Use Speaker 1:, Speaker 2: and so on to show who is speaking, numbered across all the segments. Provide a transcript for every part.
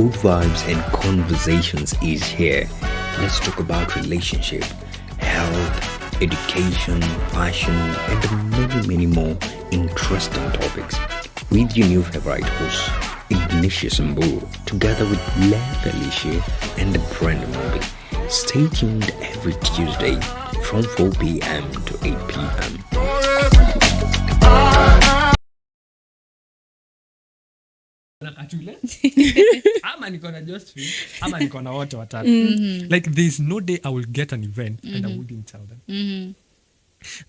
Speaker 1: Good vibes and conversations is here. Let's talk about relationship, health, education, fashion, and many more interesting topics. With your new favorite host, Ignatius Mbu, together with Leah Felicia and Brenda Moby. Stay tuned every Tuesday from 4 p.m. to 8 p.m.
Speaker 2: ama niko na Josephine ama niko na wote watatu. Like there's no day I will get an event and I wouldn't tell them.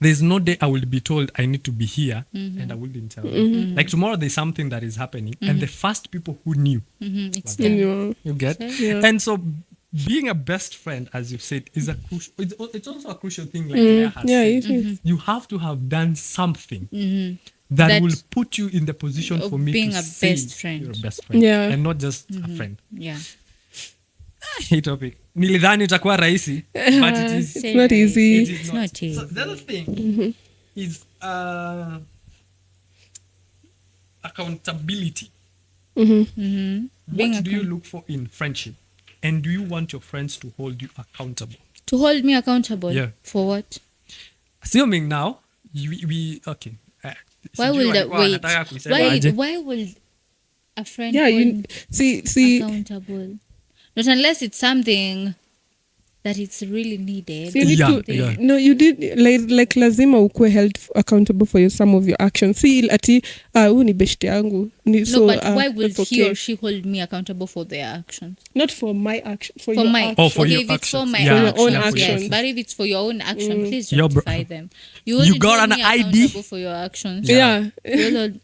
Speaker 2: There's no day I will be told I need to be here and I wouldn't tell them. Like tomorrow there's something that is happening and the first people who knew
Speaker 3: It's
Speaker 2: you get.
Speaker 3: Yeah.
Speaker 2: And so being a best friend, as you've said, is a crucial. It's also a crucial thing. Like Leah has said. You have to have done something that will put you in the position for me
Speaker 4: being
Speaker 2: to
Speaker 4: a
Speaker 2: say
Speaker 4: best friend.
Speaker 2: you're a best friend,
Speaker 3: Yeah.
Speaker 2: and not just a friend.
Speaker 4: Yeah.
Speaker 2: Hii topic nilidhani itakuwa rahisi, but it is.
Speaker 3: It's not easy.
Speaker 4: It's not easy.
Speaker 2: So the other thing is accountability.
Speaker 4: Being
Speaker 2: What do you look for in friendship, and do you want your friends to hold you accountable?
Speaker 4: To hold me accountable.
Speaker 2: Yeah.
Speaker 4: For what?
Speaker 2: Assuming now we okay.
Speaker 4: Why will that wait? Why will a friend
Speaker 3: Yeah,
Speaker 4: hold
Speaker 3: you
Speaker 4: me
Speaker 3: see
Speaker 4: accountable? Not unless it's something that it's really needed.
Speaker 3: So you need
Speaker 2: Yeah,
Speaker 3: to,
Speaker 2: yeah.
Speaker 3: No, you did like lazima ukue held accountable for some of your actions. See ati huu ni beshte yangu.
Speaker 4: No,
Speaker 3: So,
Speaker 4: but why will
Speaker 3: that's
Speaker 4: he
Speaker 3: okay.
Speaker 4: or she hold me accountable for their actions?
Speaker 3: Not for my action, for
Speaker 4: For
Speaker 3: your
Speaker 4: my
Speaker 3: action.
Speaker 2: Oh, for
Speaker 4: okay,
Speaker 2: your
Speaker 4: if it's for
Speaker 2: actions.
Speaker 4: my
Speaker 2: Yeah,
Speaker 3: For your
Speaker 4: actions,
Speaker 3: own
Speaker 4: yes.
Speaker 3: actions.
Speaker 4: But if it's for your own action, please
Speaker 2: Your bro-
Speaker 4: justify them.
Speaker 2: You
Speaker 4: wouldn't
Speaker 2: got
Speaker 4: hold
Speaker 2: an
Speaker 4: me
Speaker 2: ID?
Speaker 4: accountable for your actions.
Speaker 3: Yeah.
Speaker 4: You'll hold-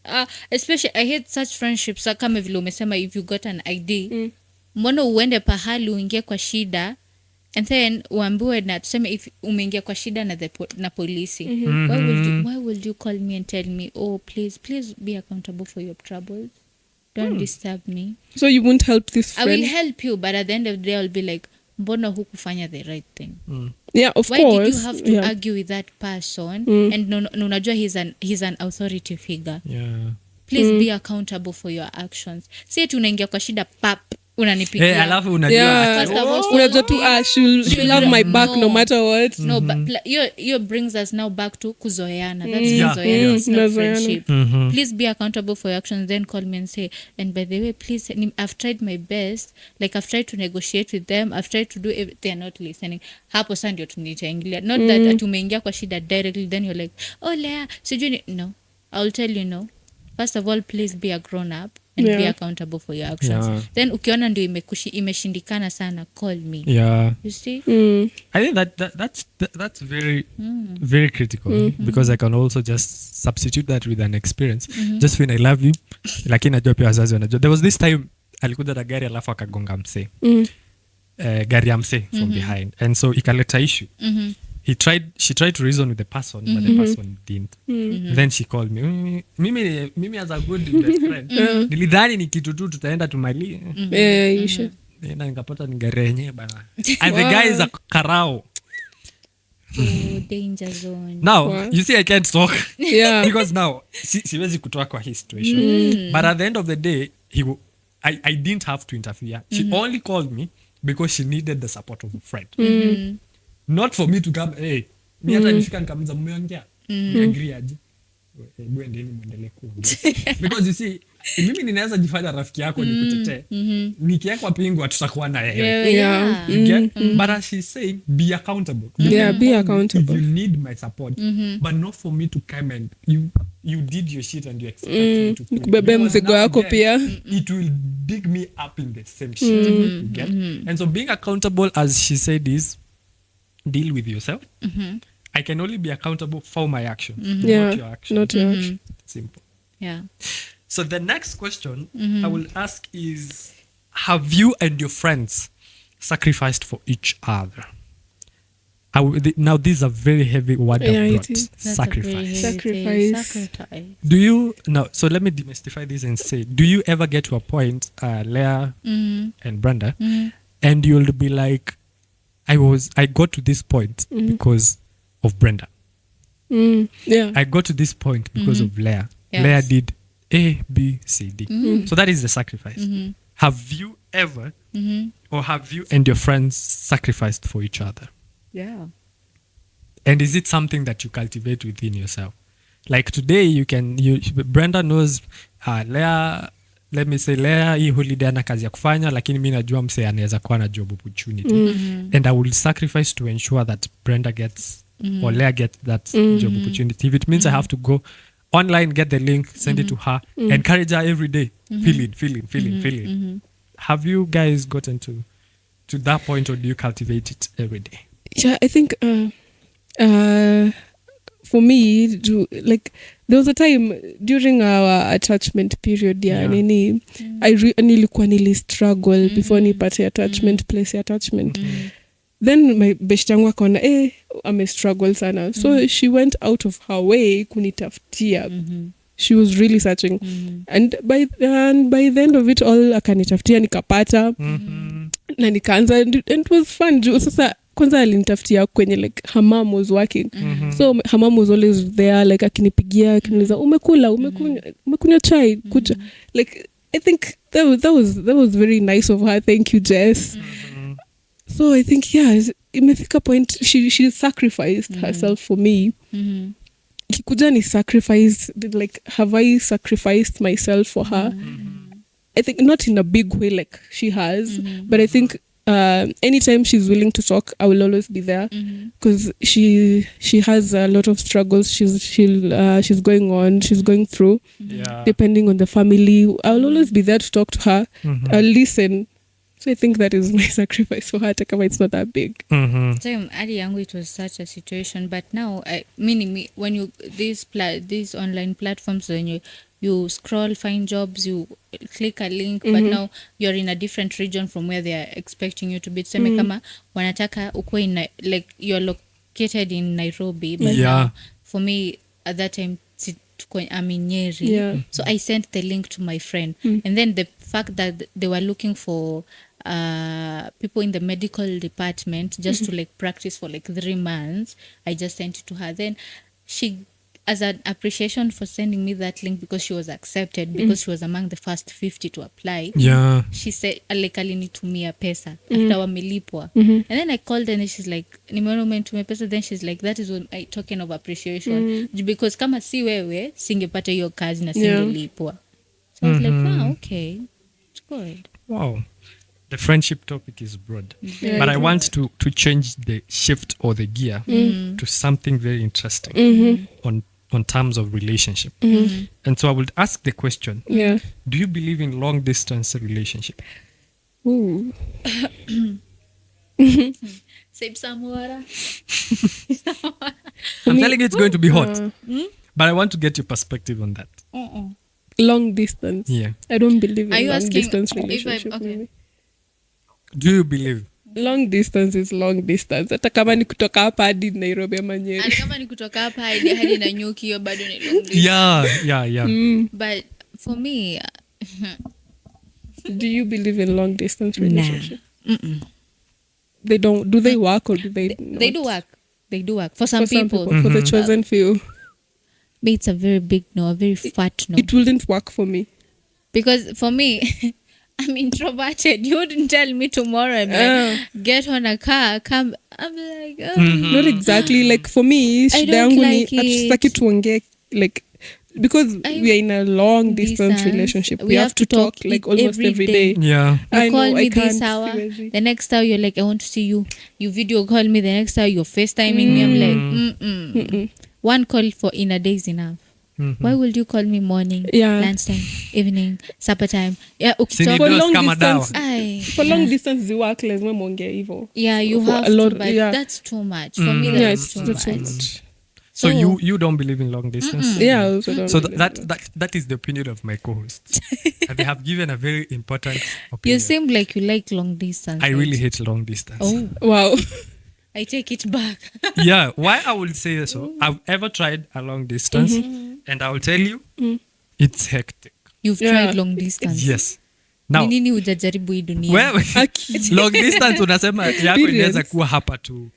Speaker 4: especially I hate such friendships kama vile umesema, if you got an ID mbona uende pahali uingie kwa shida and then uambiwe, na tuseme if umeingia kwa shida na polisi, why would you call me and tell me, oh please be accountable for your troubles, don't disturb me.
Speaker 3: So you won't help this
Speaker 4: I
Speaker 3: friend.
Speaker 4: will help you, but at the end of the day I'll be like, mbona hukufanya the right thing?
Speaker 3: Yeah, of
Speaker 4: Why
Speaker 3: course.
Speaker 4: did you have to
Speaker 3: yeah.
Speaker 4: argue with that person? And no, unajua he's an authority figure.
Speaker 2: Yeah.
Speaker 4: Please be accountable for your actions. Si eti unaingia kwa shida pap unanipigia.
Speaker 2: Alafu unajua
Speaker 3: Yeah.
Speaker 4: First of all,
Speaker 3: Unajua tu she'll have my back no matter what.
Speaker 4: No, but you brings us now back to kuzoeana. That's
Speaker 2: Yeah.
Speaker 4: kuzoeana. It's not
Speaker 3: Kuzoeana.
Speaker 4: friendship. Please be accountable for your actions. Then call me and say, and by the way, please, I've tried my best. Like I've tried to negotiate with them. I've tried to do everything. They're not listening. Hapo sasa ndio tunitaingilia. Not that tumeingia kwa shida directly. Then you're like, oh Leah, sijui no. I'll tell you no. First of all, please be a grown up and be accountable for your actions.
Speaker 2: Yeah.
Speaker 4: Then ukiona ndio imeshindikana sana, call me.
Speaker 2: Yeah.
Speaker 4: You see?
Speaker 2: I think that's very very critical because I can also just substitute that with an experience. Just when I love you, lakini najua pia wazazi wanajua. There was this time alikuja na gari alafu akagonga msee. Gari ya msee from behind, and so ikaleta issue. She tried to reason with the person, but the person didn't. Then she called me. Mimi as a good best friend. Nilidhani ni kitu tu tutaenda tumali.
Speaker 3: Yeah, you should.
Speaker 2: Na nikapata ni gari yenyewe bana. And the guy is a karao.
Speaker 4: Oh, danger zone.
Speaker 2: Now,
Speaker 3: Wow.
Speaker 2: you see I can't talk.
Speaker 3: Yeah.
Speaker 2: Because now siwezi kutoa kwa his situation. But at the end of the day, I didn't have to interfere. She only called me because she needed the support of a friend. Not for me to come, hey, mi hata nifika nikamuza mmeongea. Agree aje. Hebu endeni muendelee kuongea. Because you see, mimi ninaweza jifanya rafiki yako nikutetee. Nikiekwa pingu tutakuwa na yeye.
Speaker 3: Yeah.
Speaker 2: You get? But as she's saying, be accountable.
Speaker 3: Yeah, be
Speaker 2: If
Speaker 3: accountable.
Speaker 2: you need my support, but not for me to come and you did your shit and you expect me to pay.
Speaker 3: Kubebe
Speaker 2: Because
Speaker 3: mzigo
Speaker 2: now
Speaker 3: wako
Speaker 2: then,
Speaker 3: pia.
Speaker 2: it will dig me up in the same shit. You get? And so being accountable, as she said, is deal with yourself. I can only be accountable for my actions,
Speaker 3: Yeah,
Speaker 2: not your actions.
Speaker 3: not your action.
Speaker 2: Simple.
Speaker 4: Yeah.
Speaker 2: So the next question I will ask is, have you and your friends sacrificed for each other? Now these are very heavy word
Speaker 3: Yeah,
Speaker 2: I've
Speaker 3: it
Speaker 2: brought.
Speaker 3: is.
Speaker 4: That's
Speaker 2: Sacrifice.
Speaker 4: a very heavy thing.
Speaker 3: Sacrifice.
Speaker 2: Do you now? So let me demystify this and say, do you ever get to a point, Leah and Brenda, and you'll be like, I got to this point because of Brenda.
Speaker 3: Yeah.
Speaker 2: I got to this point because of Leah.
Speaker 4: Yes.
Speaker 2: Leah did A, B, C, D. So that is the sacrifice. Have you ever or have you and your friends sacrificed for each other?
Speaker 4: Yeah.
Speaker 2: And is it something that you cultivate within yourself? Like today, Brenda knows Lea, let me say Lea hii holiday ana kazi ya kufanya, lakini mi najua mse anaweza kuwa na job opportunity. And I will sacrifice to ensure that Brenda gets or Lea gets that job opportunity. If it means I have to go online, get the link, send it to her, encourage her every day. Fill it. Have you guys gotten to that point, or do you cultivate it every day?
Speaker 3: Yeah, I think for me, there was a time during our attachment period, nilikuwa struggle before nipate attachment, place attachment. Then my best yangu akaona ame struggle sana, so she went out of her way kunitaftia. She was really searching, and by the end of it all akanitaftia, nikapata na nikaanza, and it was fun. Sasa kwanza alinitaftia kwenye like her mom was working, so her mom was always there, like akinipigia akiniuliza umekunywa chai kuja, like I think that was very nice of her. Thank you, Jess. So I think imefika point she sacrificed herself for me. Kikuja ni sacrifice, like have I sacrificed myself for her? I think not in a big way like she has, but I think anytime she's willing to talk, I will always be there, because she has a lot of struggles she's going through, depending on the family. I'll always be there to talk to her. I'll listen. So I think that is my sacrifice for her, kama it's not that big.
Speaker 4: Same, Adi yangu, it was such a situation, but now when you these online platforms, when you scroll, find jobs, you click a link, but now you're in a different region from where they are expecting you to be. Tuseme kama wanataka ukwe in, like you're located in Nairobi, but now for me at that time I'm in Nyeri, so I sent the link to my friend, and then the fact that they were looking for people in the medical department just to like practice for like 3 months, I just sent it to her. Then she, as an appreciation for sending me that link, because she was accepted, because she was among the first 50 to apply, she said like alinitumia pesa after wamelipwa, and then I called her and she's like nimeona umentumia pesa. Then she's like, that is when I talking of appreciation, because kama si wewe singepata hiyo kazi na singelipwa. So I was like, wow, okay, it's good.
Speaker 2: Wow. The friendship topic is broad, but I want to change the shift or the gear to something very interesting on terms of relationship. And so I would ask the question, do you believe in long distance relationship?
Speaker 3: Ooh.
Speaker 4: Save some water.
Speaker 2: I'm telling you it's going to be hot, but I want to get your perspective on that.
Speaker 3: Long distance.
Speaker 2: Yeah.
Speaker 3: I don't believe
Speaker 4: Are
Speaker 3: in
Speaker 4: you
Speaker 3: long
Speaker 4: asking
Speaker 3: distance
Speaker 4: if
Speaker 3: relationship.
Speaker 4: okay.
Speaker 2: Do you believe?
Speaker 3: Long distance is long distance. Hata kama ni kutoka hapa hadi Nairobi ama Nyeri.
Speaker 4: Ani kama ni kutoka hapa hadi na Nyuki, hiyo bado ni long distance.
Speaker 2: Yeah.
Speaker 4: But for me,
Speaker 3: do you believe in long distance relationship? They don't. Do they work or do they?
Speaker 4: They do work. They do work for some people.
Speaker 3: For the chosen few.
Speaker 4: Me, it's a very big no, a very fat no.
Speaker 3: It wouldn't work for me.
Speaker 4: Because for me, I'm introverted. You wouldn't tell me tomorrow, I'm like, get on a car, come. I'm like,
Speaker 3: Not exactly. Like for me,
Speaker 4: I don't like it.
Speaker 3: hatutaki tuongee, like, because we are in a long distance relationship. We have to talk like almost every day.
Speaker 2: Yeah.
Speaker 4: You call me this hour, the next hour you're like, I want to see you. You video call me, the next hour you're FaceTiming me. I'm like, one call in a day is enough. Why would you call me morning, lunchtime, evening, supper time? Yeah,
Speaker 3: for long distance the work lazima muongee hivyo.
Speaker 4: Yeah, you have to, but that's too much. For me, that's too much.
Speaker 2: So you don't believe in long distance?
Speaker 3: Yeah, I also don't.
Speaker 2: So that is the opinion of my co-hosts. And they have given a very important opinion.
Speaker 4: You seem like you like long distance.
Speaker 2: I really hate long distance.
Speaker 4: Oh,
Speaker 3: wow.
Speaker 4: I take it back.
Speaker 2: Yeah, why I will say so, I've ever tried a long distance, and I will tell you, it's hectic.
Speaker 4: You've tried long distance?
Speaker 2: Yes. Now,
Speaker 4: nini hujajaribu hii dunia?
Speaker 2: Well, long distance unasema yako inaweza kuwa hapa tu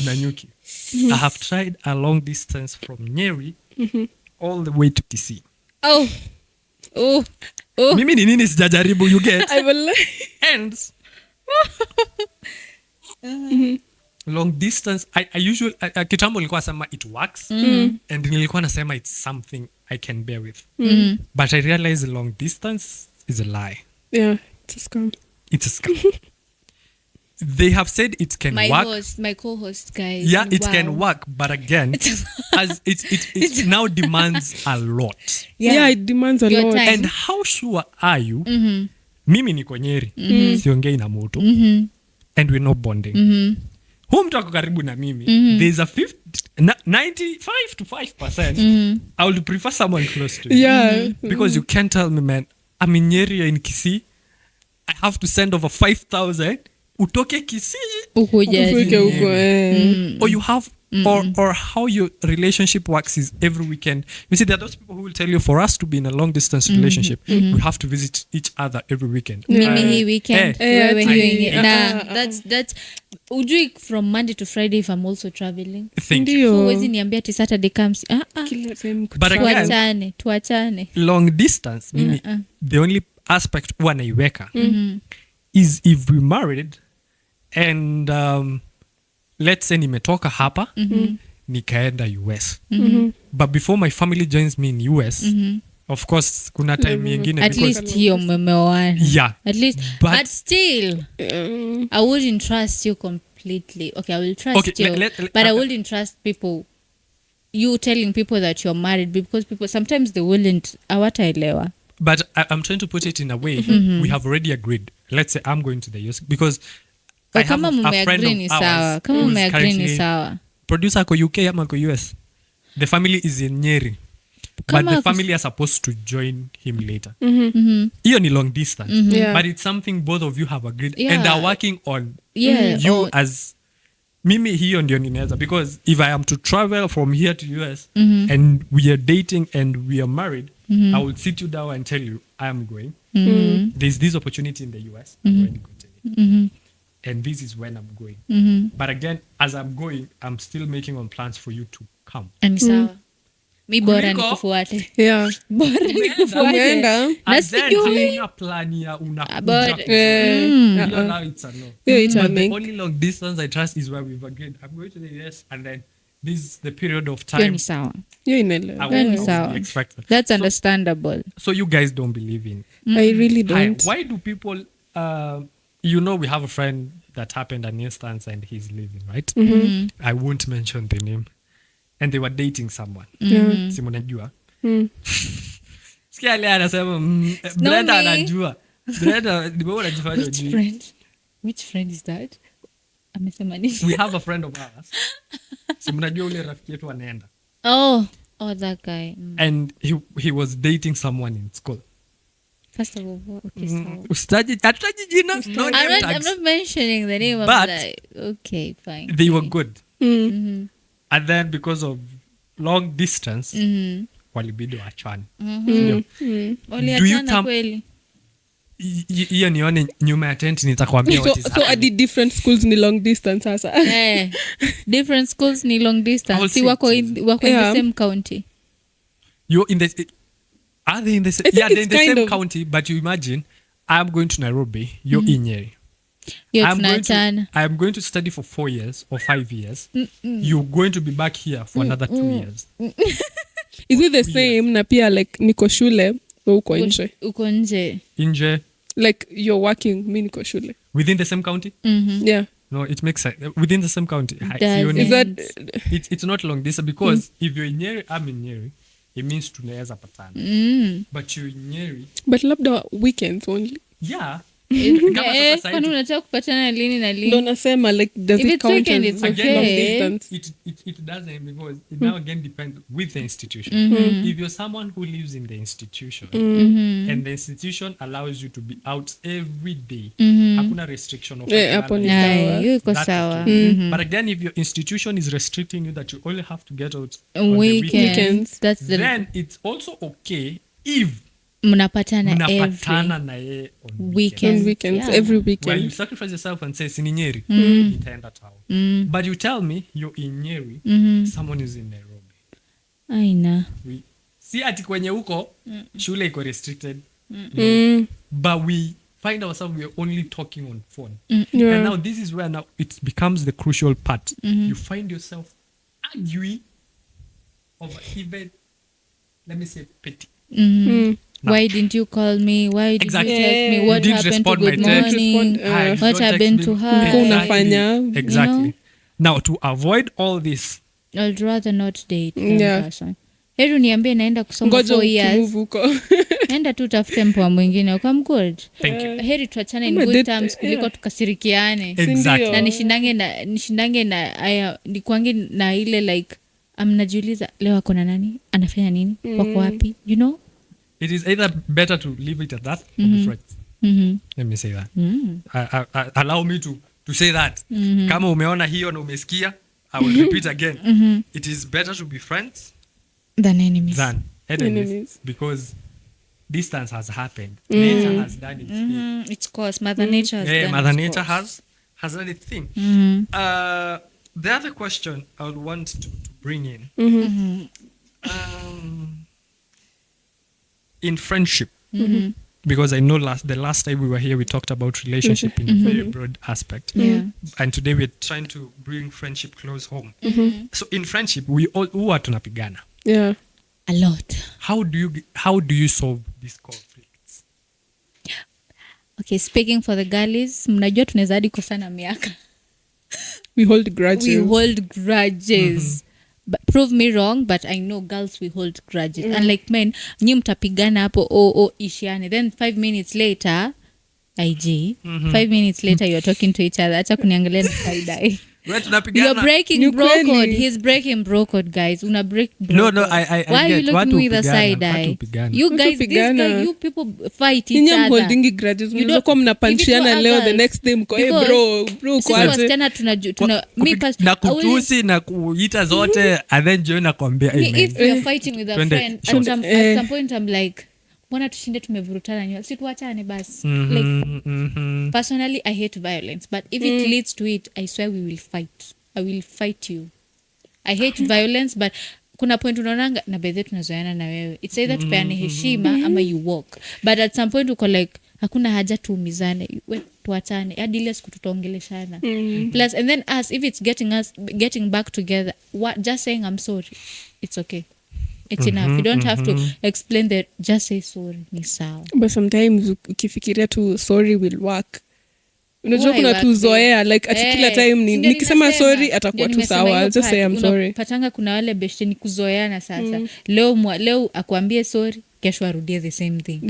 Speaker 2: Nanyuki. I have tried a long distance from Nyeri all the way to Kisii.
Speaker 4: Oh. Oh.
Speaker 2: Mimi ni nini sijajaribu, you get.
Speaker 3: I will
Speaker 2: And long distance I usually kitambo nilikuwa nasema it works and nilikuwa nasema it's something I can bear with, but I realize long distance is a lie.
Speaker 3: yeah, it's a scam.
Speaker 2: It's a scam. They have said it can work.
Speaker 4: My co-host guys.
Speaker 2: Yeah, it
Speaker 4: Wow.
Speaker 2: can work, but again, as it now demands a lot.
Speaker 3: Yeah, it demands a
Speaker 4: Your
Speaker 3: lot.
Speaker 4: time.
Speaker 2: And how sure are you? Mimi niko Nyeri, siongei na mtu, and we're not bonding. Huu mtu ako karibu na mimi, there's a 95 to 5%. I would prefer someone close to me.
Speaker 3: Yeah.
Speaker 2: Because you can't tell me, man, I'm in Nyeri, you're in Kisii, I have to send over 5,000 utoke Kisii,
Speaker 4: Ukuja.
Speaker 3: Ufike huko,
Speaker 2: or you have or how your relationship works is every weekend. You see, there are those people who will tell you, for us to be in a long distance relationship, we have to visit each other every weekend.
Speaker 4: Mimi hii weekend. Wewe
Speaker 3: ati-
Speaker 4: hii weekend.
Speaker 3: Ah,
Speaker 4: Nah, that's ujui from Monday to Friday if I'm also traveling.
Speaker 2: Thank you.
Speaker 3: Ndio.
Speaker 4: Huwezi niambia ati Saturday comes.
Speaker 3: Kila time
Speaker 2: But again,
Speaker 4: Tuachane.
Speaker 2: long distance, mimi, the only aspect huwa naiweka is if we married and let's say nimetoka hapa nikaenda US, but before my family joins me in US, of course kuna time yengine
Speaker 4: At
Speaker 2: because-
Speaker 4: least hiyo mmeoana.
Speaker 2: yeah,
Speaker 4: At least,
Speaker 2: But-
Speaker 4: but still, I wouldn't trust you completely. Okay, I will trust
Speaker 2: Okay,
Speaker 4: you,
Speaker 2: let-
Speaker 4: but I wouldn't trust people. You telling people that you're married, because people sometimes they wouldn't. Hawataelewa.
Speaker 2: but I'm trying to put it in a way we have already agreed. Let's say I'm going to the US because I have
Speaker 4: Kama
Speaker 2: a friend
Speaker 4: mmeagree
Speaker 2: of
Speaker 4: ni
Speaker 2: ours
Speaker 4: sawa. Kama
Speaker 2: who's
Speaker 4: mmeagree ni
Speaker 2: currently
Speaker 4: sawa.
Speaker 2: producer ako UK ama ako US. The family is in Nyeri, but
Speaker 4: Kama
Speaker 2: the
Speaker 4: ako-
Speaker 2: family are supposed to join him later.
Speaker 4: Mhm.
Speaker 2: Hiyo ni long distance,
Speaker 3: Yeah.
Speaker 2: but it's something both of you have agreed
Speaker 4: Yeah.
Speaker 2: and are working on.
Speaker 4: Yeah.
Speaker 2: You
Speaker 4: Oh,
Speaker 2: as mimi, hiyo ndio ninaweza, because if I am to travel from here to US and we are dating and we are married, I will sit you down and tell you I am going. There's this opportunity in the US. I'm going to go to it. And this is when I'm going. But again, as I'm going, I'm still making on plans for you to come.
Speaker 4: ni sawa. Mi bora
Speaker 2: Kuliko-
Speaker 4: nikufuate.
Speaker 3: Yeah.
Speaker 4: Bora nikufuate.
Speaker 3: Umeenda?
Speaker 4: Na
Speaker 2: And then
Speaker 4: sijui.
Speaker 2: hauna plan ya unakuja.
Speaker 4: But-
Speaker 2: Hiyo now it's a no.
Speaker 3: Hiyo ita
Speaker 2: But the
Speaker 3: make-
Speaker 2: only long distance I trust is where we've agreed. I'm going to the US and then this is the period of
Speaker 4: Hiyo
Speaker 2: time
Speaker 4: ni sawa.
Speaker 3: Hiyo
Speaker 2: I
Speaker 3: inaelewa.
Speaker 2: will
Speaker 4: ni
Speaker 2: be
Speaker 4: sawa.
Speaker 2: expected.
Speaker 4: That's understandable.
Speaker 2: So you guys don't believe in.
Speaker 3: I really
Speaker 2: Hi,
Speaker 3: don't.
Speaker 2: why do people we have a friend that happened an instance and he's leaving, right? I won't mention the name. And they were dating someone.
Speaker 3: Yeah.
Speaker 2: Si mnajua?
Speaker 3: Mm.
Speaker 2: Sikia leo anasema Brenda
Speaker 4: me.
Speaker 2: anajua. Brenda nimeona unajifanya
Speaker 4: Which
Speaker 2: ujui.
Speaker 4: friend? Which friend is that? Amesema nini?
Speaker 2: We have a friend of ours. Si mnajua ule rafiki yetu anaenda.
Speaker 4: Oh, that guy.
Speaker 2: And he was dating someone in school.
Speaker 4: First of all, okay, so
Speaker 2: Hatutaji jina. No name
Speaker 4: I'm
Speaker 2: tags.
Speaker 4: not mentioning the name.
Speaker 2: But-
Speaker 4: I'm like, okay, fine.
Speaker 2: They were good.
Speaker 3: Mm.
Speaker 2: And then because of long distance, walibidi wachane. Ndio.
Speaker 4: Waliachana
Speaker 2: come-
Speaker 4: kweli.
Speaker 2: Hiyo nione nyuma ya tent nitakwambia what is
Speaker 3: So
Speaker 2: happening.
Speaker 3: adi different schools ni long distance sasa.
Speaker 4: Different schools ni long
Speaker 2: I will
Speaker 4: distance. Si
Speaker 2: say
Speaker 4: wako
Speaker 2: it
Speaker 4: in the
Speaker 3: Yeah.
Speaker 4: same county.
Speaker 2: You're in the are they in the
Speaker 3: I think
Speaker 2: yeah, they're in
Speaker 3: it's
Speaker 2: the
Speaker 3: kind
Speaker 2: same
Speaker 3: of-
Speaker 2: county, but you imagine I'm going to Nairobi, you're in Nyeri.
Speaker 4: Hiyo
Speaker 2: I'm
Speaker 4: tunaachana.
Speaker 2: going to study for 4 years or 5 years. You're going to be back here for another 2 years.
Speaker 3: Is it the same na pia like niko shule wewe uko nje?
Speaker 4: Uko nje.
Speaker 2: Inje
Speaker 3: Like you're working, mi niko shule.
Speaker 2: within the same county?
Speaker 3: Yeah.
Speaker 2: No, it makes sense. Within the same county.
Speaker 4: Doesn't.
Speaker 3: Is that
Speaker 2: It's not long distance because if you're in Nyeri, I'm in Nyeri, it means tunaweza patana. But you're in Nyeri,
Speaker 3: but labda weekends only?
Speaker 2: yeah. Kama sasa sahi
Speaker 4: Kwani unataka kupatana lini na
Speaker 3: Ndo
Speaker 4: lini?
Speaker 3: nasema like does
Speaker 4: If
Speaker 3: it
Speaker 4: it's
Speaker 3: count
Speaker 4: weekend,
Speaker 3: as
Speaker 4: it's
Speaker 3: long
Speaker 4: okay.
Speaker 3: distance?
Speaker 2: it doesn't because it now again depends with the institution. If you're someone who lives in the institution and the institution allows you to be out every day, hakuna restriction of
Speaker 3: hapo ni
Speaker 2: patana.
Speaker 3: sawa.
Speaker 4: Hiyo iko
Speaker 2: That's
Speaker 4: sawa.
Speaker 2: okay. But again, if your institution is restricting you that you only have to get out on the weekend,
Speaker 4: Weekends. That's the
Speaker 2: then it's also okay if
Speaker 4: mnapatana
Speaker 2: mnapatana na yeye on
Speaker 4: weekend.
Speaker 3: On weekends,
Speaker 4: Yeah.
Speaker 3: every
Speaker 2: where you
Speaker 3: weekend.
Speaker 2: sacrifice yourself and say sini Nyeri nitaenda town. But you tell me you're in Nyeri, someone is in Nairobi.
Speaker 4: Aina.
Speaker 2: Si ati kwenye huko shule iko restricted. but we find ourselves we're only talking on phone.
Speaker 3: Yeah.
Speaker 2: And now this is where now it becomes the crucial part. You find yourself arguing over even, let me say, petty. Now,
Speaker 4: Why didn't you call me? Why did
Speaker 2: Exactly.
Speaker 4: you text
Speaker 3: Yeah.
Speaker 4: me? What
Speaker 2: You didn't
Speaker 4: happened to
Speaker 2: respond my
Speaker 4: good
Speaker 2: text.
Speaker 4: morning?
Speaker 3: Respond,
Speaker 2: you
Speaker 4: what
Speaker 2: don't
Speaker 4: happened
Speaker 2: text
Speaker 4: to
Speaker 2: me.
Speaker 4: her?
Speaker 3: Ulikuwa unafanya.
Speaker 2: Exactly.
Speaker 4: You know?
Speaker 2: Now to avoid all this,
Speaker 4: I'd rather not date that
Speaker 3: Yeah.
Speaker 4: person. Heri uniambie naenda kusoma
Speaker 3: Ngoja
Speaker 4: 4 years.
Speaker 3: ukimove huko.
Speaker 4: Enda tu tafute mpoa mwingine ukam good.
Speaker 2: thank you.
Speaker 4: Heri tuachane in
Speaker 3: Ama
Speaker 4: good
Speaker 3: date,
Speaker 4: terms kuliko
Speaker 3: yeah.
Speaker 4: tukasirikiane.
Speaker 2: Exactly.
Speaker 3: Sindio?
Speaker 4: Na nishindange na aya nikwange na ile like amnajiuliza leo ako na nani? Anafanya nini? Wako wapi? You know?
Speaker 2: It is either better to leave it at that or be friends. Let me say that. Allow me to say that. Kama umeona hiyo na umesikia, I will repeat again. It is better to be friends
Speaker 4: Than enemies.
Speaker 2: than enemies,
Speaker 3: Enemies.
Speaker 2: because distance has happened. Nature has done its thing.
Speaker 4: It's cause Mother Nature has
Speaker 2: Yeah,
Speaker 4: done
Speaker 2: Mother
Speaker 4: its
Speaker 2: Nature
Speaker 4: course.
Speaker 2: has done its thing. The other question I would want to bring in, in friendship, because I know the last time we were here, we talked about relationship in a very broad aspect.
Speaker 4: Yeah.
Speaker 2: And today we're trying to bring friendship close home. So in friendship, we all huwa tunapigana.
Speaker 3: Yeah.
Speaker 4: A lot.
Speaker 2: How do you solve these conflicts?
Speaker 4: Okay, speaking for the girlies, mnajua tunaweza hadi kosana miaka.
Speaker 3: We hold grudges.
Speaker 4: We hold grudges. But prove me wrong, but I know girls we hold grudges. Unlike men, nyi mtapigana hapo ishiane. Then 5 minutes later, IG, 5 minutes later you're talking to each other. Acha kuniangalia na side eye.
Speaker 2: We're tunapigana.
Speaker 4: You're breaking
Speaker 3: Ni
Speaker 4: bro
Speaker 3: kweli.
Speaker 4: code. He's breaking bro code, guys. Una break bro
Speaker 2: No,
Speaker 4: code.
Speaker 2: I
Speaker 4: Why are you
Speaker 2: get.
Speaker 4: looking
Speaker 2: Watu
Speaker 4: me with a
Speaker 2: hupigana,
Speaker 4: side eye?
Speaker 2: watu hupigana.
Speaker 4: You guys, this
Speaker 3: hupigana.
Speaker 4: guy, you people fight each
Speaker 3: Ninyi
Speaker 4: other.
Speaker 3: mholdingi grudges.
Speaker 4: You
Speaker 3: Mnaweza
Speaker 4: don't-
Speaker 3: kuwa mnapanshiana
Speaker 4: if it
Speaker 3: leo,
Speaker 4: were
Speaker 3: the
Speaker 4: others,
Speaker 3: next day mko, hey
Speaker 4: because
Speaker 3: bro, uko
Speaker 4: sisi
Speaker 3: aje?
Speaker 4: wasichana
Speaker 2: na kutusi na kuita zote and then jioni nakwambia
Speaker 4: if you're fighting with a
Speaker 2: Twende.
Speaker 4: friend at
Speaker 2: Sure.
Speaker 4: some point I'm like mbona tushinde tumevurutana nyuma si tuachane basi like personally I hate violence but if it leads to it I swear we will fight. I will fight you. I hate violence but kuna point unaonanga na bedhe tunazoeana na wewe it's either tupeane heshima ama you walk but at some point uko like hakuna haja tuumizane tuachane hadi ile siku tutaongeleshana plus and then us if it's getting back together just saying I'm sorry it's okay. It's enough. You don't have to explain that. Just say sorry. Ni sawa.
Speaker 3: But sometimes ukifikiria tu sorry will work. Unajua
Speaker 4: Why
Speaker 3: kuna
Speaker 4: work
Speaker 3: tu zoea like ati kila time
Speaker 4: Ndio
Speaker 3: nikisema
Speaker 4: ninasema.
Speaker 3: sorry atakuwa
Speaker 4: Ndio
Speaker 3: tu
Speaker 4: nimesema
Speaker 3: sawa.
Speaker 4: hiyo
Speaker 3: Just say
Speaker 4: part.
Speaker 3: I'm sorry.
Speaker 4: Unapatanga kuna wale beshte ni kuzoeana sasa. Leo akuambie sorry, kesho arudie the same thing.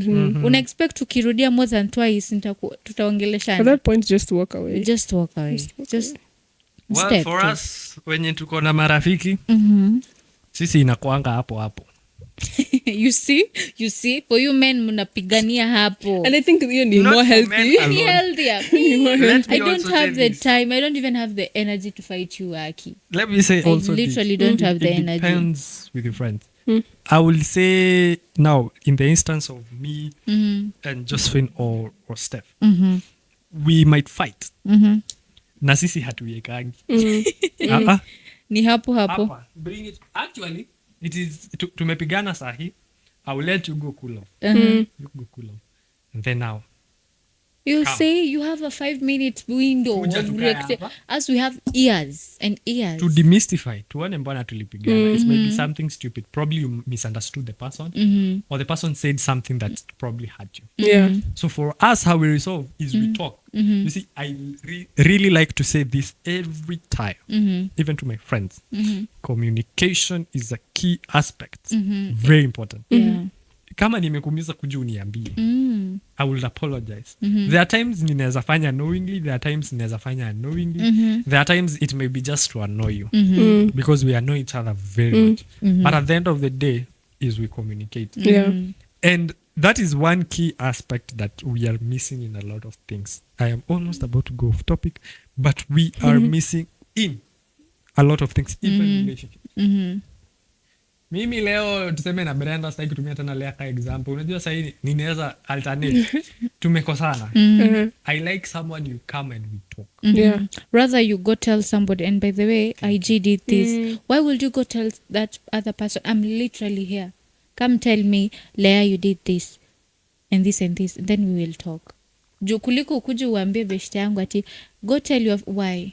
Speaker 4: Una expect ukirudia more than twice
Speaker 3: At
Speaker 4: tutaongeleshana.
Speaker 3: that point just walk away.
Speaker 4: Just walk away. Just
Speaker 2: well,
Speaker 4: step
Speaker 2: for
Speaker 4: to.
Speaker 2: us wenye tuko na marafiki sisi inakuanga hapo hapo.
Speaker 4: You see for you men mnapigania hapo.
Speaker 3: And I think hiyo ni
Speaker 2: Not
Speaker 3: more
Speaker 2: for
Speaker 3: healthy.
Speaker 2: men alone.
Speaker 4: Be healthier.
Speaker 2: Let me
Speaker 4: I don't
Speaker 2: also
Speaker 4: have
Speaker 2: say
Speaker 4: the
Speaker 2: this.
Speaker 4: time. I don't even have the energy to fight you, Aki.
Speaker 2: Let me say also
Speaker 4: literally
Speaker 2: this.
Speaker 4: don't have the
Speaker 2: It
Speaker 4: energy.
Speaker 2: depends with your friends. I will say now in the instance of me and Josephine or Steph, we might fight. Na sisi hatuyekangi.
Speaker 4: Ni hapo hapo.
Speaker 2: Hapa, bring it. Actually, it is tumepigana sahi. I will let you go cool off. You go cool off. And then now
Speaker 4: You
Speaker 2: Come.
Speaker 4: say you have a 5-minute window
Speaker 2: Kuja
Speaker 4: of
Speaker 2: tukae
Speaker 4: reaction.
Speaker 2: hapa.
Speaker 4: As we have ears and ears.
Speaker 2: to demystify, tuone mbona tulipigana. It may be something stupid. Probably you misunderstood the person, or the person said something that probably hurt you.
Speaker 3: Yeah.
Speaker 2: So for us, how we resolve is we talk. You see, I really like to say this every time, even to my friends. Communication is a key aspect, very important.
Speaker 4: Yeah.
Speaker 2: Kama nimekuumiza kuja uniambie, I will apologize. There are times ninaweza fanya knowingly, there are times ninaweza fanya unknowingly, there are times it may be just to annoy you, because we annoy each other very much. But at the end of the day is we communicate.
Speaker 3: Yeah.
Speaker 2: And that is one key aspect that we are missing in a lot of things. I am almost about to go off topic, but we are missing in a lot of things, even relationships. Mimi leo tuseme na Brenda sitaki kutumia tena Lea ka example. Unajua sasa hii ninaweza alternate. Tumekosana. I like someone you come and we talk.
Speaker 3: Yeah.
Speaker 4: Rather you go tell somebody, and by the way, IG did this. Why would you go tell that other person? I'm literally here. Come tell me, Leah, you did this. and this and this, then we will talk. Juu kuliko ukuja uambie beshte yangu ati go tell your why.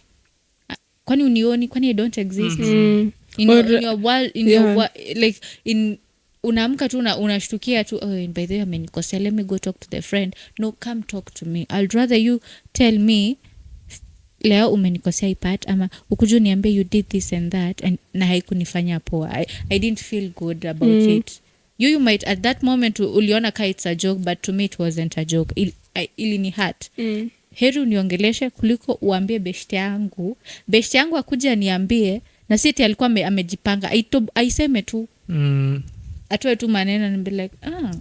Speaker 4: Kwani unioni, kwani I don't exist. In your world, like in unaamka tu unashtukia tu, oh, by the way amenikosea, let me go talk to the friend. No, come talk to me. I'd rather you tell me leo umenikosea ipat, ama ukuju niambie you did this and that and na haikunifanya poa. I didn't feel good about it. You might at that moment uliona ka it's a joke, but to me it wasn't a joke. Ili ni hurt. Heri uniongeleshe kuliko uambie beshte yangu akuja niambie na siti alikuwa amejipanga aiseme tu atoe tu maneno and be like,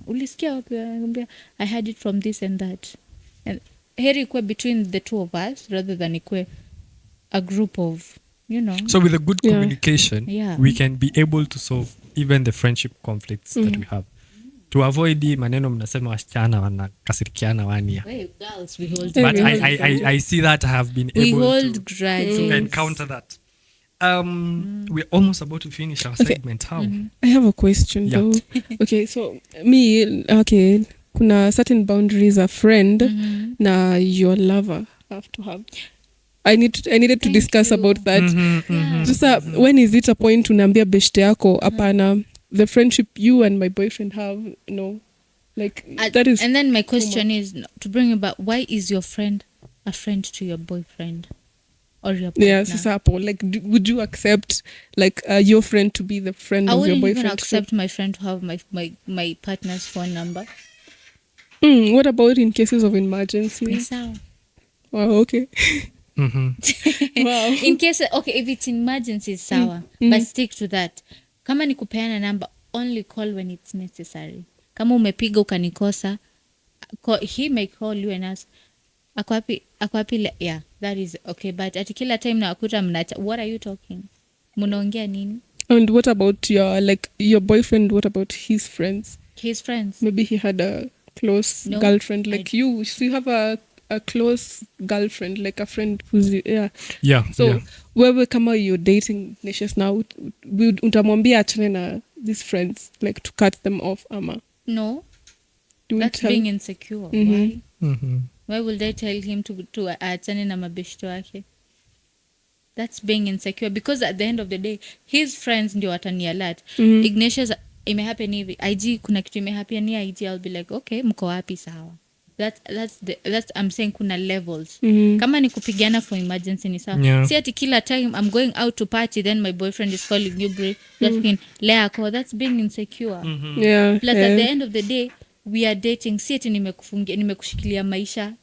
Speaker 4: ulisikia wapi? Anambia I had it from this and that. And heri ikue between the two of us rather than ikue a group of, you know.
Speaker 2: So with a good communication,
Speaker 4: we
Speaker 2: can be able to solve even the friendship conflicts that we have. To avoid the maneno mnasema wasichana wanakasirikiana wania.
Speaker 4: Hey, girls, we hold
Speaker 2: But I see that I have been able
Speaker 4: to
Speaker 2: encounter that. We're almost about to finish our segment. How?
Speaker 3: I have a question though. Okay, so kuna certain boundaries a friend na your lover have to have. I needed to discuss about that. Sasa when is it a point unaambia beshte yako hapana, the friendship you and my boyfriend have, like that is.
Speaker 4: And then my question is to bring about, why is your friend a friend to your boyfriend or your partner?
Speaker 3: Yeah, sasa hapo, like would you accept like your friend to be the friend of your boyfriend? I wouldn't
Speaker 4: even accept my friend to have my partner's phone number.
Speaker 3: What about in cases of emergency? Wow, okay.
Speaker 4: Wow. In case, if it's emergency, sawa, but stick to that. Kama ni kupeana number, only call when it's necessary. Kama umepiga ukanikosa, he may call you and ask, akwapi, yeah, that is okay. But at kila time na akuta mnacha, what are you talking? Munaongea nini?
Speaker 3: And what about your boyfriend? What about his friends?
Speaker 4: His friends?
Speaker 3: Maybe he had a close girlfriend like you. So you have a close girlfriend, like a friend who's so wewe kama you're dating Ignatius now, utamwambia achane na these friends, like to cut them off ama?
Speaker 4: No, that's being insecure. Why? Why would I tell him to achane na mabeshto wake? That's being insecure, because at the end of the day his friends ndio watani alert. Ignatius imehappen hivi, IG kuna kitu imehappen ni IG, I'll be like, okay, mko wapi? Sawa. That's I'm saying kuna levels. Kama ni kupigana for emergency ni sawa. See ati kila time I'm going out to party, then my boyfriend is calling you that's being insecure. Plus at the end of the day we are dating. See ati nimekushikilia maisha.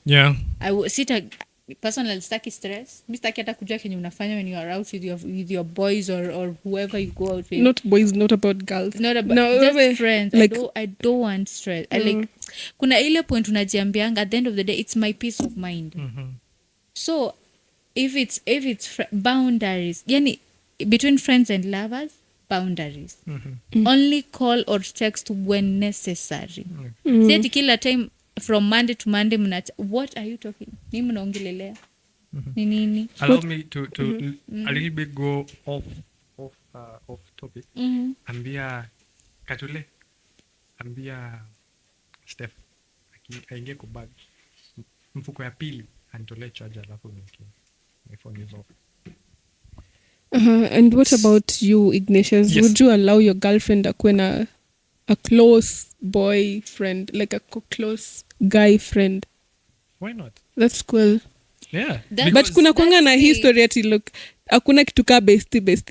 Speaker 4: Personally staki stress. Mistaki hata kujua kenye unafanya when you are out with your boys or whoever you go out with.
Speaker 3: Not boys, not about girls.
Speaker 4: Not about just friends. Like, I don't want stress. I like kuna ile point unajiambianga at the end of the day it's my peace of mind. So if it's boundaries, yani between friends and lovers, boundaries. Only call or text when necessary. Say kila time from Monday to Monday what are you talking? Ni mnaongelelea. Ni nini?
Speaker 2: Allow me to a little bit go off topic. Ambia Katule. Ambia Steph. Aingie kwa bag. Mfuko ya pili anitolee charger alafu niweke. My phone is off.
Speaker 3: And what about you, Ignatius? Yes. Would you allow your girlfriend akuwe na a close boyfriend, like a close guy friend?
Speaker 2: Why not?
Speaker 3: That's cool.
Speaker 2: Yeah.
Speaker 3: But kuna kwanga na history ati look, hakuna kitu ka bestie. This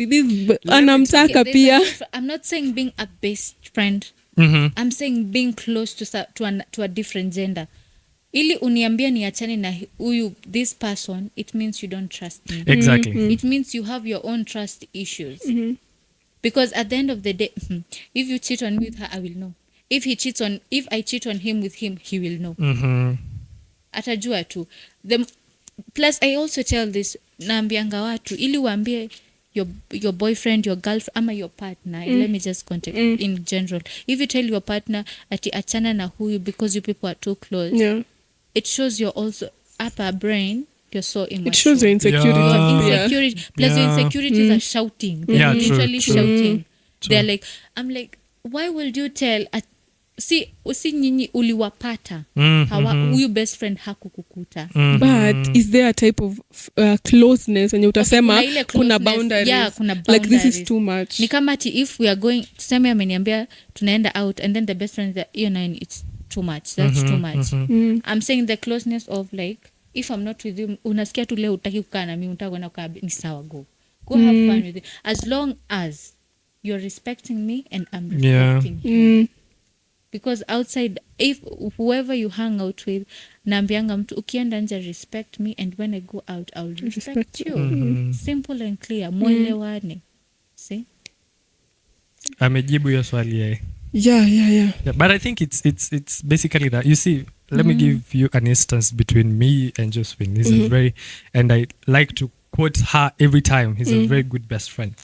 Speaker 3: anamtaka pia.
Speaker 4: I'm not saying being a best friend. I'm saying being close to a different gender. Ili uniambia niachane na this person, it means you don't trust me.
Speaker 2: Exactly.
Speaker 4: It means you have your own trust issues. Because at the end of the day, if you cheat on me with her, I will know. If I cheat on him with him, he will know. Atajua tu. Plus I also tell this, naambianga watu ili waambie your boyfriend, your girlfriend, ama your partner. Let me just contact in general. If you tell your partner ati achana na huyu because you people are too close, it shows you're also upper brain. You're so immature.
Speaker 3: It shows your insecurity.
Speaker 4: Plus your insecurities are shouting. They're literally shouting. True. They're like, I'm like, why would you tell si nyinyi uliwapata huyu best friend hakukukuta.
Speaker 3: But is there a type of closeness wenye utasema
Speaker 4: Kuna ile
Speaker 3: kuna
Speaker 4: closeness.
Speaker 3: boundaries,
Speaker 4: Yeah, kuna
Speaker 3: like this is
Speaker 4: boundaries.
Speaker 3: too much?
Speaker 4: Ni kama ati if we are going, tuseme ameniambia tunaenda out and then the best friend is hiyo nine, it's too much, that's too much. I'm saying the closeness of like if I'm not with you, unasikia tu leo utaki kukaa na mimi, unataka kwenda kukaa, ni sawa, go have fun with it, as long as you're respecting me and I'm respecting you. Because outside, if whoever you hang out with, naambianga mtu ukienda nje respect me, and when I go out I'll respect you. Simple and clear. Mwelewane. See?
Speaker 2: Amejibu hiyo swali yeye.
Speaker 3: Yeah.
Speaker 2: But I think it's basically that. You see, let me give you an instance between me and Josephine. This is very, and I like to quote her every time. He's a very good best friend,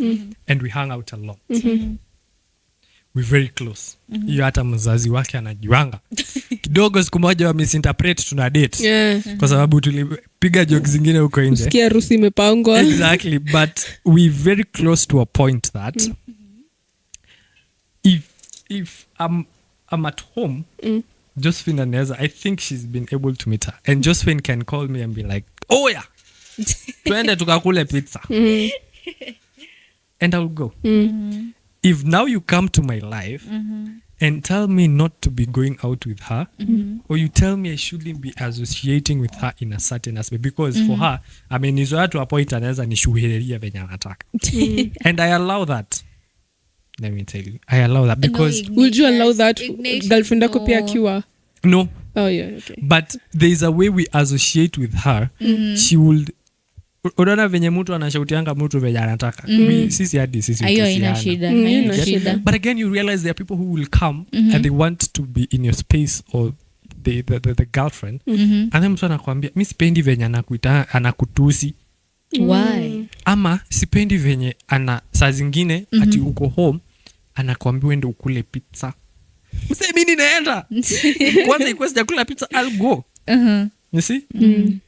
Speaker 2: and we hang out a lot. We're very close. Hiyo hata mzazi wake anajuanga. Kidogo siku moja wa misinterpret tuna date.
Speaker 3: Yeah.
Speaker 2: Kwa sababu tulipiga jokes zingine huko nje.
Speaker 3: Sikia harusi imepangwa.
Speaker 2: Exactly, but we're very close to a point that if I'm at home, Josephine anaweza, I think she's been able to meet her, and Josephine can call me and be like, oh yeah, twende tukakule pizza, and I'll go. If now you come to my life and tell me not to be going out with her, or you tell me I shouldn't be associating with her in a certain aspect, because for her, I mean, nizoea to a point anaweza nishuhudia venye anataka. And I allow that. Let me tell you, I allow that because
Speaker 3: Would you allow that
Speaker 4: Ignatius,
Speaker 3: girlfriend yako
Speaker 4: no.
Speaker 3: pia akiwa?
Speaker 2: no,
Speaker 3: Oh yeah, okay.
Speaker 2: but there is a way we associate with her. She will. Unaona venye mtu anashautianga mtu venye anataka. Sisi hadi sisi
Speaker 4: Hiyo haina
Speaker 2: utusiana.
Speaker 4: shida. Haina
Speaker 3: Get-
Speaker 4: shida.
Speaker 2: But again, you realize there are people who will come and they want to be in your space, or the girlfriend, and then mtu anakuambia mi sipendi venye anakutusi,
Speaker 4: Why?
Speaker 2: ama sipendi venye saa zingine ati uko home anakuambia uende ukule pizza. Mse mimi naenda. Kwanza ikuwa sijakula pizza, I'll go. You see?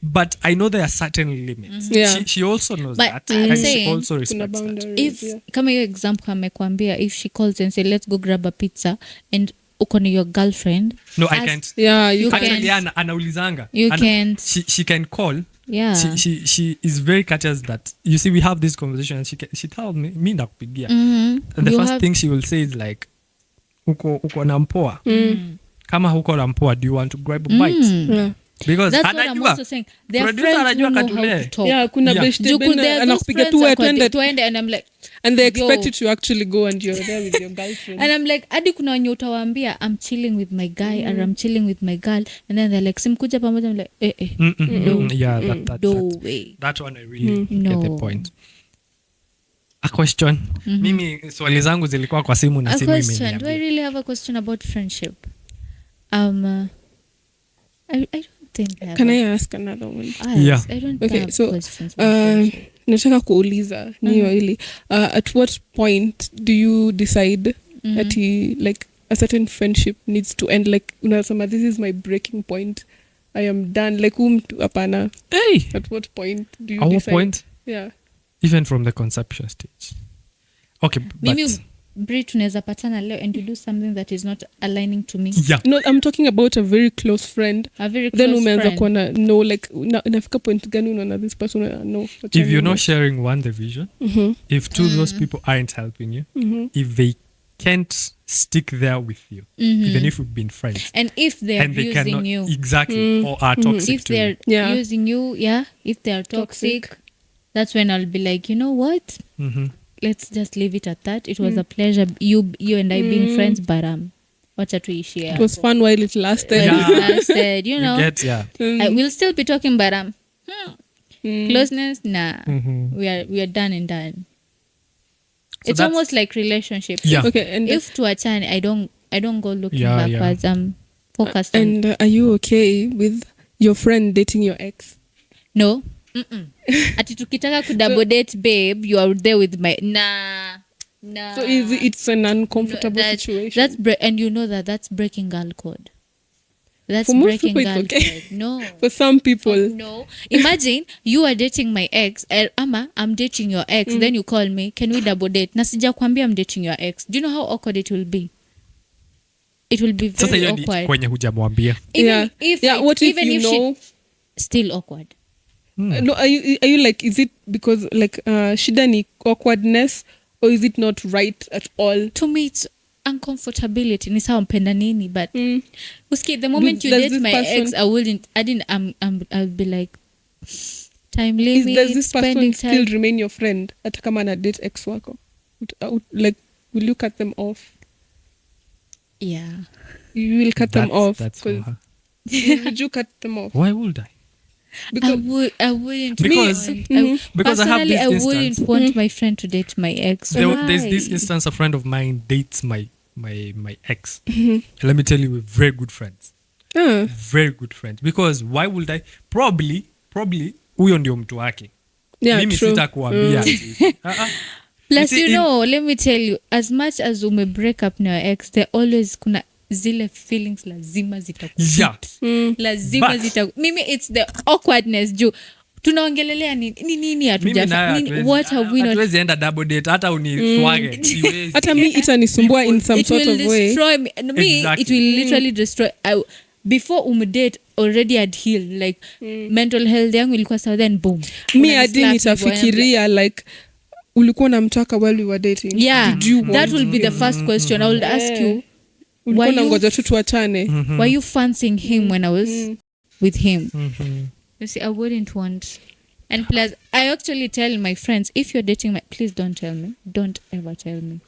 Speaker 2: But I know there are certain limits.
Speaker 3: Yeah.
Speaker 2: She also knows
Speaker 4: But
Speaker 2: that.
Speaker 4: I'm
Speaker 2: And she
Speaker 4: saying,
Speaker 2: also
Speaker 3: Kuna
Speaker 2: respects that.
Speaker 3: boundaries.
Speaker 4: If
Speaker 3: Yeah.
Speaker 4: kama hiyo example amekwambia, if she calls and say let's go grab a pizza and uko na your girlfriend,
Speaker 2: No, I
Speaker 4: As-
Speaker 2: can't.
Speaker 3: Yeah, you
Speaker 4: You
Speaker 3: can.
Speaker 4: can-
Speaker 2: Actually, anaulizanga.
Speaker 4: You can't.
Speaker 2: She can call.
Speaker 4: yeah.
Speaker 2: She is very courteous that, you see, we have this conversation and she tells me, mi ndakupigia. And the
Speaker 4: You
Speaker 2: first
Speaker 4: have-
Speaker 2: thing she will say is like, uko na mpoa. Kama huko na mpoa, do you want to grab a bite?
Speaker 3: Yeah.
Speaker 2: Because
Speaker 4: That's what I'm
Speaker 2: anajua.
Speaker 4: also saying. There are
Speaker 2: Producer
Speaker 4: friends who
Speaker 2: anajua
Speaker 4: know how
Speaker 2: katulee.
Speaker 4: to talk.
Speaker 3: Yeah, kuna
Speaker 2: Yeah.
Speaker 3: beshte
Speaker 4: Juku,
Speaker 3: bena
Speaker 4: there are those
Speaker 3: anakupiga
Speaker 4: friends
Speaker 3: tu
Speaker 4: wako
Speaker 3: twende,
Speaker 4: tuende, and I'm like,
Speaker 3: and they expect
Speaker 4: Yo.
Speaker 3: you to actually go and you're there with your girlfriend.
Speaker 4: and I'm like, hadi kuna wenye utawaambia I'm chilling with my guy or I'm chilling with my girl, and then they're like, simkuja pamoja. I'm like,
Speaker 2: Yeah,
Speaker 4: no way.
Speaker 2: that one I really get the
Speaker 4: No.
Speaker 2: point. A question. Mimi swali zangu zilikuwa kwa simu na
Speaker 4: A
Speaker 2: simu
Speaker 4: question. Do I
Speaker 2: imeniambia.
Speaker 4: really have a question about friendship? I don't think I have.
Speaker 3: Can I ask another one?
Speaker 2: Yeah.
Speaker 4: I don't
Speaker 3: Okay,
Speaker 4: have
Speaker 3: so,
Speaker 4: questions about friendship.
Speaker 3: nataka kuuliza niyo hili at what point do you decide that like a certain friendship needs to end, like unasema this is my breaking point, I am done, like mtu hapana,
Speaker 2: Hey,
Speaker 3: at what point do you
Speaker 2: our
Speaker 3: decide?
Speaker 2: point,
Speaker 3: Yeah.
Speaker 2: even from the conception stage. Okay, but
Speaker 4: Mimi Bri tunaweza patana leo and you do something that is not aligning to me.
Speaker 2: yeah.
Speaker 3: No, I'm talking about a very close friend,
Speaker 4: A very
Speaker 3: then
Speaker 4: close
Speaker 3: umeanza
Speaker 4: friend.
Speaker 3: kuona no, like inafika point gani unaona this person no,
Speaker 2: If you're not sharing one division, if two of those people aren't helping you, if they can't stick there with you, even if we've been friends,
Speaker 4: And if they are
Speaker 2: and they
Speaker 4: using
Speaker 2: cannot
Speaker 4: you,
Speaker 2: exactly or are toxic
Speaker 4: if
Speaker 2: to
Speaker 4: they
Speaker 2: you.
Speaker 4: are
Speaker 3: Yeah.
Speaker 4: using you, if they are toxic, that's when I'll be like, you know what? Let's just leave it at that. It was a pleasure, you and I being friends, but wacha tuishie
Speaker 3: it was fun while it lasted.
Speaker 2: Yeah.
Speaker 4: I said, you know, I will still be talking, but closeness, nah. We are done and done.
Speaker 2: So
Speaker 4: It's
Speaker 2: that's-
Speaker 4: almost like relationship.
Speaker 2: Yeah.
Speaker 3: Okay, and
Speaker 4: If tuachane, I don't go looking
Speaker 2: Yeah,
Speaker 4: backwards. I'm focused on
Speaker 3: and are you okay with your friend dating your ex?
Speaker 4: no. Ati tukitaka kudouble date, babe, you are there with my nah.
Speaker 3: So it's an uncomfortable situation.
Speaker 4: That's and you know that's breaking girl code. That's
Speaker 3: For most
Speaker 4: breaking
Speaker 3: people,
Speaker 4: girl
Speaker 3: it's okay.
Speaker 4: code. No.
Speaker 3: For some people.
Speaker 4: No. Imagine you are dating my ex, ama I'm dating your ex, then you call me, can we double date? Na sijakwambia I'm dating your ex. Do you know how awkward it will be? it will be
Speaker 2: Sasa
Speaker 4: very
Speaker 2: hiyo ni
Speaker 4: awkward.
Speaker 2: kwenye hujamwambia.
Speaker 4: Even if
Speaker 3: what if
Speaker 4: even
Speaker 3: you
Speaker 4: if she
Speaker 3: know
Speaker 4: still awkward.
Speaker 3: no, are you like, is it because like shida ni awkwardness, or is it not right at all?
Speaker 4: To me it's uncomfortability. Ni sawa mpenda nini, but uski, the moment you
Speaker 3: Does
Speaker 4: date
Speaker 3: this
Speaker 4: my ex,
Speaker 3: person-
Speaker 4: I'll be like time
Speaker 3: Does
Speaker 4: limit,
Speaker 3: this
Speaker 4: spending
Speaker 3: person still
Speaker 4: time.
Speaker 3: remain your friend hata kama ana date ex wako? Like, will you cut them off?
Speaker 4: Yeah.
Speaker 3: You will cut them off.
Speaker 2: That's for
Speaker 3: 'Cause-
Speaker 2: her.
Speaker 3: would you cut them off?
Speaker 2: Why would I?
Speaker 4: I wouldn't
Speaker 2: Because-
Speaker 4: want,
Speaker 2: because I have
Speaker 4: personally,
Speaker 2: this
Speaker 4: I wouldn't
Speaker 2: instance.
Speaker 4: want my friend to date my ex.
Speaker 2: There's this
Speaker 4: Why?
Speaker 2: instance, a friend of mine dates my ex. Let me tell you, we're very good friends.
Speaker 3: Ah,
Speaker 2: Very good friends. Because why would I? Probably huyo ndio mtu wake.
Speaker 3: yeah,
Speaker 2: Mimi
Speaker 3: true.
Speaker 2: sitakuambia ati,
Speaker 4: Plus,
Speaker 2: You see,
Speaker 4: you
Speaker 2: in-
Speaker 4: know, let me tell you, as much as ume break up na your ex, there always kuna zile feelings lazima zitakuhit.
Speaker 2: Yeah.
Speaker 4: Lazima
Speaker 2: But-
Speaker 4: mimi it's the awkwardness juu tunaongelelea nini
Speaker 2: Mimi
Speaker 4: hatujafa
Speaker 2: nayo
Speaker 4: nini, what have we not.
Speaker 2: hatuwezi enda double date hata uniswage. Siwezi.
Speaker 3: hata mi itanisumbua in some
Speaker 4: It
Speaker 3: sort
Speaker 4: will
Speaker 3: of way.
Speaker 4: destroy me. Me,
Speaker 2: Exactly.
Speaker 4: it will literally destroy. Before umdate already had healed, like mental health yangu ilikuwa sawa, then boom.
Speaker 3: Mi
Speaker 4: Unanislap
Speaker 3: hadi
Speaker 4: hivyo,
Speaker 3: nitafikiria like ulikuwa namtaka while we were dating.
Speaker 4: yeah,
Speaker 3: Did you
Speaker 4: that
Speaker 3: want
Speaker 4: will be the first question I would ask you.
Speaker 3: ulikuwa
Speaker 4: were you-
Speaker 3: nangoja tu tuachane?
Speaker 4: Were you fancying him when I was with him?
Speaker 2: Mhm.
Speaker 4: You see, I wouldn't want. And plus, I actually tell my friends, if you're dating please don't tell me. Don't ever tell me.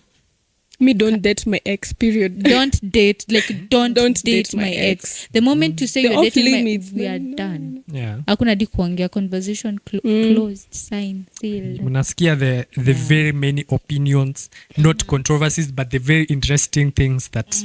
Speaker 3: Me don't date my ex, period.
Speaker 4: Don't date, like, don't date my ex.
Speaker 3: ex.
Speaker 4: The moment you say
Speaker 3: The
Speaker 4: you're
Speaker 3: off
Speaker 4: dating
Speaker 3: limits,
Speaker 4: we are
Speaker 3: no,
Speaker 4: done.
Speaker 2: Yeah.
Speaker 4: Hakuna di kuongea, conversation closed, sign, sealed.
Speaker 2: Unasikia the very many opinions, not controversies, but the very interesting things that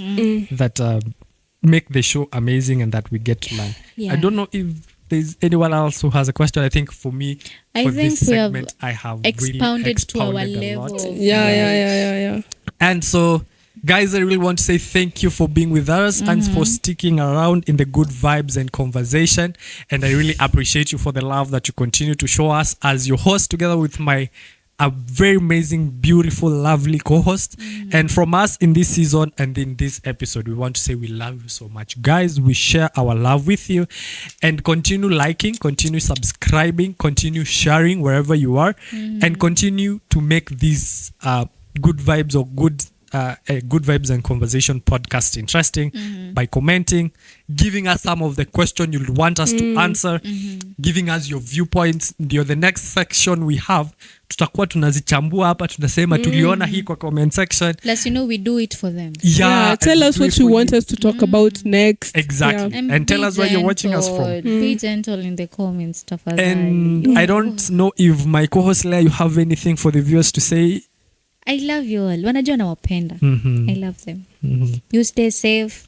Speaker 2: make the show amazing and that we get to learn.
Speaker 4: Yeah.
Speaker 2: I don't know if there's anyone else who has a question. I think for me,
Speaker 4: I
Speaker 2: for
Speaker 4: think
Speaker 2: this
Speaker 4: we have
Speaker 2: segment, I have
Speaker 4: expounded
Speaker 2: really
Speaker 4: to our
Speaker 2: expounded a lot.
Speaker 4: level.
Speaker 3: Yeah.
Speaker 2: And so, guys, I really want to say thank you for being with us and for sticking around in the good vibes and conversation. And I really appreciate you for the love that you continue to show us as your host, together with my very amazing, beautiful, lovely co-host. And from us in this season and in this episode, we want to say we love you so much. Guys, we share our love with you, and continue liking, continue subscribing, continue sharing wherever you are, and continue to make these good vibes or good vibes and conversation podcast interesting by commenting, giving us some of the question you'd want us to answer, giving us your viewpoints. Ndio the next section we have, tutakuwa tunazichambua hapa, tunasema tuliona hii kwa comment section.
Speaker 4: Plus, you know, we do it for them.
Speaker 3: Yeah, tell
Speaker 2: and
Speaker 3: us
Speaker 2: do
Speaker 3: what
Speaker 2: it
Speaker 3: you
Speaker 2: for
Speaker 3: want us to talk about next.
Speaker 2: Exactly.
Speaker 3: Yeah.
Speaker 2: And tell
Speaker 4: be
Speaker 2: us where you're watching us from.
Speaker 4: gentle. Be gentle in the comments, tafadhali.
Speaker 2: And I don't know if my co-host Leah, you have anything for the viewers to say.
Speaker 4: I love you all. Wanajua nawapenda. I love them.
Speaker 2: Mhm.
Speaker 4: You stay safe.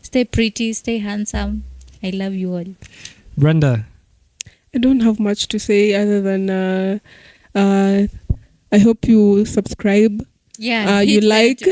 Speaker 4: Stay pretty. Stay handsome. I love you all.
Speaker 2: Brenda.
Speaker 3: I don't have much to say other than I hope you subscribe
Speaker 4: Yeah.
Speaker 3: you
Speaker 4: hit
Speaker 3: like,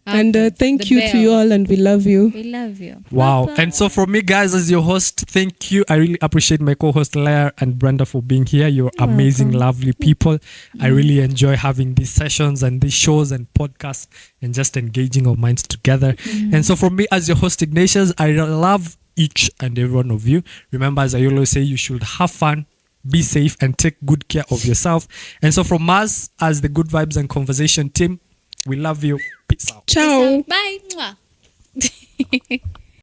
Speaker 3: and thank you to you all, and we love you.
Speaker 4: We love you.
Speaker 2: Wow.
Speaker 4: Bye-bye.
Speaker 2: And so from me, guys, as your host, thank you. I really appreciate my co-host Leah and Brenda for being here. You're amazing, lovely people. I really enjoy having these sessions and these shows and podcasts and just engaging our minds together. And so from me, as your host, Ignatius, I love each and every one of you. Remember, as I always say, you should have fun, be safe, and take good care of yourself. And so from us, as the Good Vibes and Conversation team, we love you. Peace out.
Speaker 3: Ciao.
Speaker 4: Bye. Mwah.